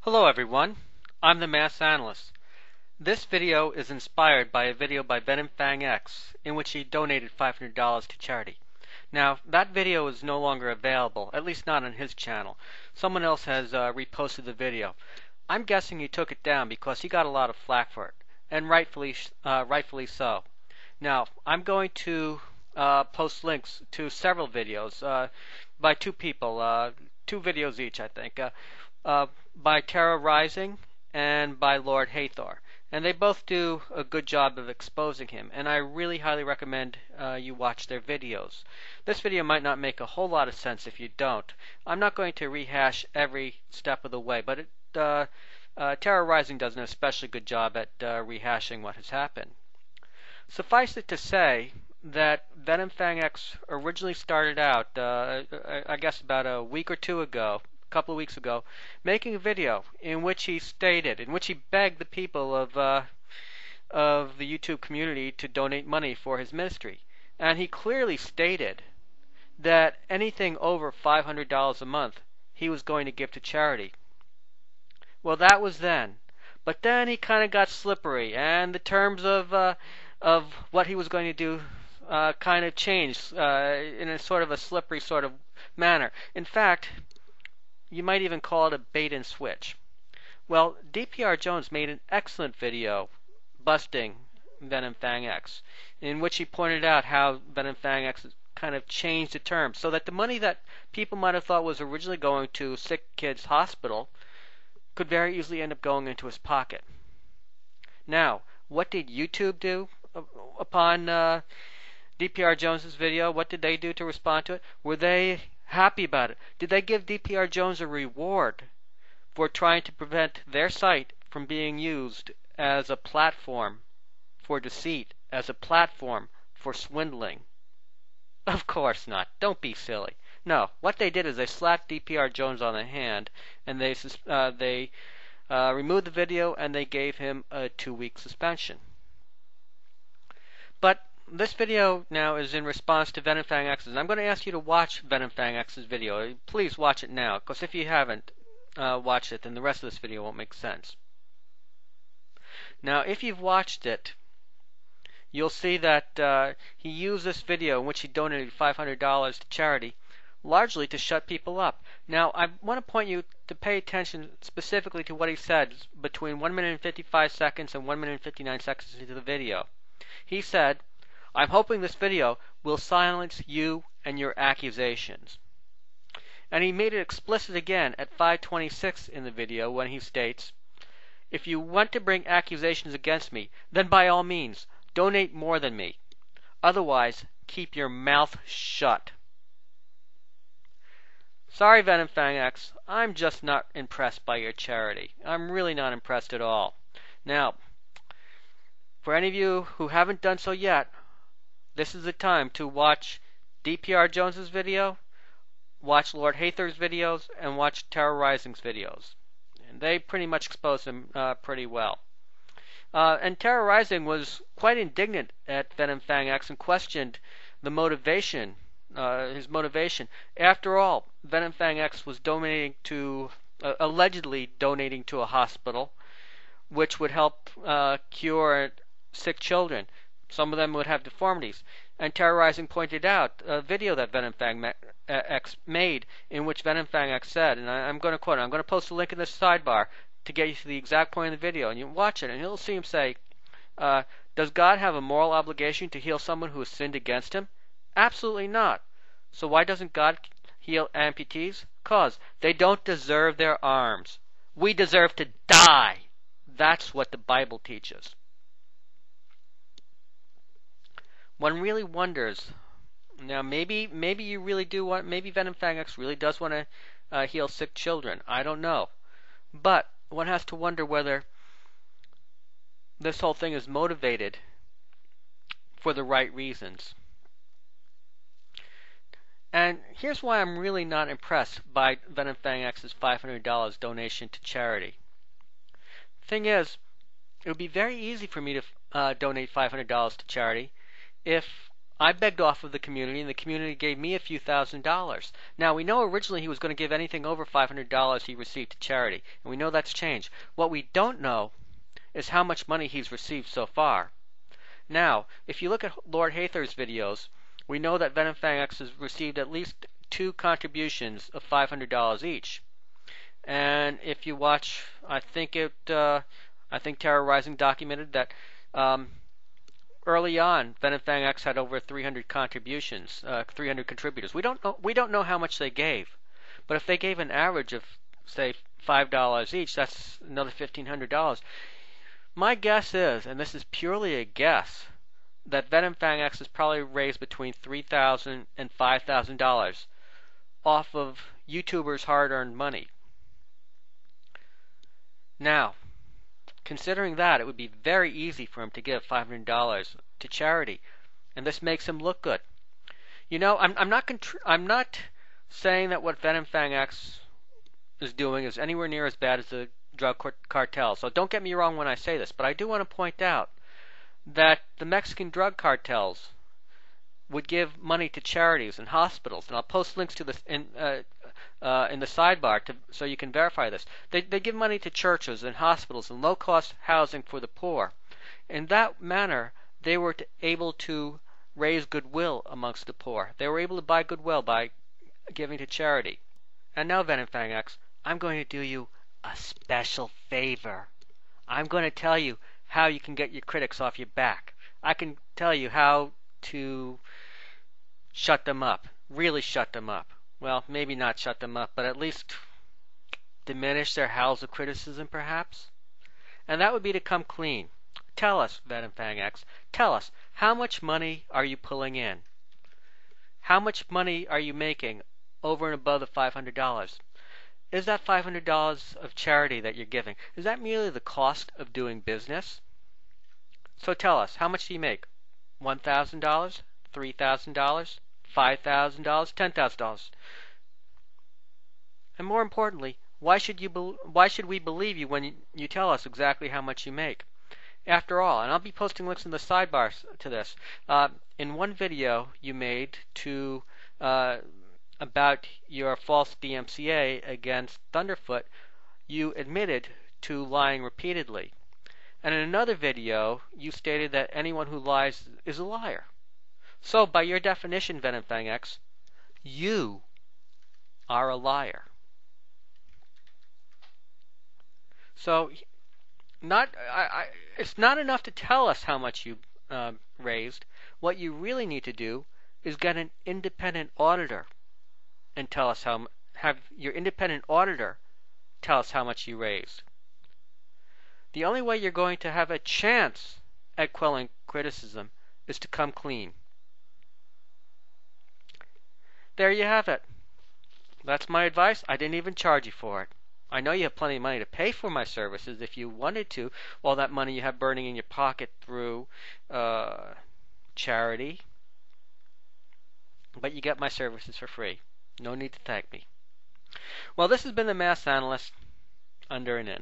Hello everyone, I'm the Mass Analyst. This video is inspired by a video by VenomFangX in which he donated $500 to charity. Now, that video is no longer available, at least not on his channel. Someone else has reposted the video. I'm guessing he took it down because he got a lot of flack for it, and rightfully so. Now, I'm going to post links to several videos by two people, two videos each, I think. By TerraRising and by Lord Hathor. And they both do a good job of exposing him, and I really highly recommend you watch their videos. This video might not make a whole lot of sense if you don't. I'm not going to rehash every step of the way, but TerraRising does an especially good job at rehashing what has happened. Suffice it to say that VenomFangX originally started out, I guess about a week or two ago, couple of weeks ago, making a video in which he begged the people of the YouTube community to donate money for his ministry. And he clearly stated that anything over $500 a month he was going to give to charity. Well, that was then. But then he kind of got slippery, and the terms of what he was going to do kind of changed in a sort of a slippery sort of manner. In fact, you might even call it a bait and switch. Well, Dprjones made an excellent video busting VenomFangX, in which he pointed out how VenomFangX kind of changed the terms so that the money that people might have thought was originally going to SickKids Hospital could very easily end up going into his pocket. Now, what did YouTube do upon Dprjones' video? What did they do to respond to it? Were they happy about it? Did they give Dprjones a reward for trying to prevent their site from being used as a platform for deceit, as a platform for swindling? Of course not. Don't be silly. No, what they did is they slapped Dprjones on the hand, and they removed the video, and they gave him a 2-week suspension. But this video now is in response to VenomFangX's, and I'm going to ask you to watch VenomFangX's video. Please watch it now, because if you haven't watched it, then the rest of this video won't make sense. Now, if you've watched it, you'll see that he used this video in which he donated $500 to charity largely to shut people up. Now, I want to point you to pay attention specifically to what he said between 1 minute and 55 seconds and 1 minute and 59 seconds into the video. He said, "I'm hoping this video will silence you and your accusations." And he made it explicit again at 5:26 in the video when he states, "If you want to bring accusations against me, then by all means, donate more than me. Otherwise, keep your mouth shut." Sorry, VenomFangX, I'm just not impressed by your charity. I'm really not impressed at all. Now, for any of you who haven't done so yet, this is the time to watch Dprjones' video, watch Lord Hathor's videos, and watch TerraRising's videos. And they pretty much expose him pretty well. And TerraRising was quite indignant at VenomFangX and questioned the motivation, his motivation. After all, VenomFangX was allegedly donating to a hospital which would help cure sick children. Some of them would have deformities. And TerraRising pointed out a video that VenomFangX made in which VenomFangX said, and I'm going to quote it, I'm going to post a link in the sidebar to get you to the exact point of the video, and you watch it, and you'll see him say, does God have a moral obligation to heal someone who has sinned against him? Absolutely not. So why doesn't God heal amputees? Because they don't deserve their arms. We deserve to die. That's what the Bible teaches. One really wonders, now maybe you really do want, maybe VenomFangX really does want to heal sick children. I don't know. But one has to wonder whether this whole thing is motivated for the right reasons. And here's why I'm really not impressed by VenomFangX's $500 donation to charity. Thing is, it would be very easy for me to donate $500 to charity if I begged off of the community, and the community gave me a few $1,000s. Now, we know originally he was going to give anything over $500 he received to charity, and we know that's changed. What we don't know is how much money he's received so far. Now, if you look at Lord Hathor's videos, we know that VenomFangX has received at least 2 contributions of $500 each. And if you watch, I think TerraRising documented that early on, VenomFangX had over 300 contributions, 300 contributors. We don't know how much they gave, but if they gave an average of, say, $5 each, that's another $1,500. My guess is, and this is purely a guess, that VenomFangX has probably raised between $3,000 and $5,000 off of YouTubers' hard-earned money. Now, considering that, it would be very easy for him to give $500 to charity, and this makes him look good. You know, I'm not saying that what VenomFangX is doing is anywhere near as bad as the drug cartel. So don't get me wrong when I say this, but I do want to point out that the Mexican drug cartels would give money to charities and hospitals, and I'll post links to this in the sidebar so you can verify this. They give money to churches and hospitals and low-cost housing for the poor. In that manner, they were able to raise goodwill amongst the poor. They were able to buy goodwill by giving to charity. And now, VenomFangX, I'm going to do you a special favor. I'm going to tell you how you can get your critics off your back. I can tell you how to shut them up, really shut them up. Well, maybe not shut them up, but at least diminish their howls of criticism, perhaps. And that would be to come clean. Tell us, VenomFangX, tell us, how much money are you pulling in? How much money are you making over and above the $500? Is that $500 of charity that you're giving, is that merely the cost of doing business? So tell us, how much do you make? $1,000? $3,000? $5,000? $10,000? And more importantly, why should we believe you when you tell us exactly how much you make? After all, and I'll be posting links in the sidebar to this, in one video you made to about your false DMCA against Thunderfoot, you admitted to lying repeatedly. And in another video, you stated that anyone who lies is a liar. So, by your definition, VenomFangX, you are a liar. So, it's not enough to tell us how much you raised. What you really need to do is get an independent auditor and tell us have your independent auditor tell us how much you raised. The only way you're going to have a chance at quelling criticism is to come clean. There you have it. That's my advice. I didn't even charge you for it. I know you have plenty of money to pay for my services if you wanted to, all that money you have burning in your pocket through charity. But you get my services for free. No need to thank me. Well, this has been the Mass Analyst, under and in.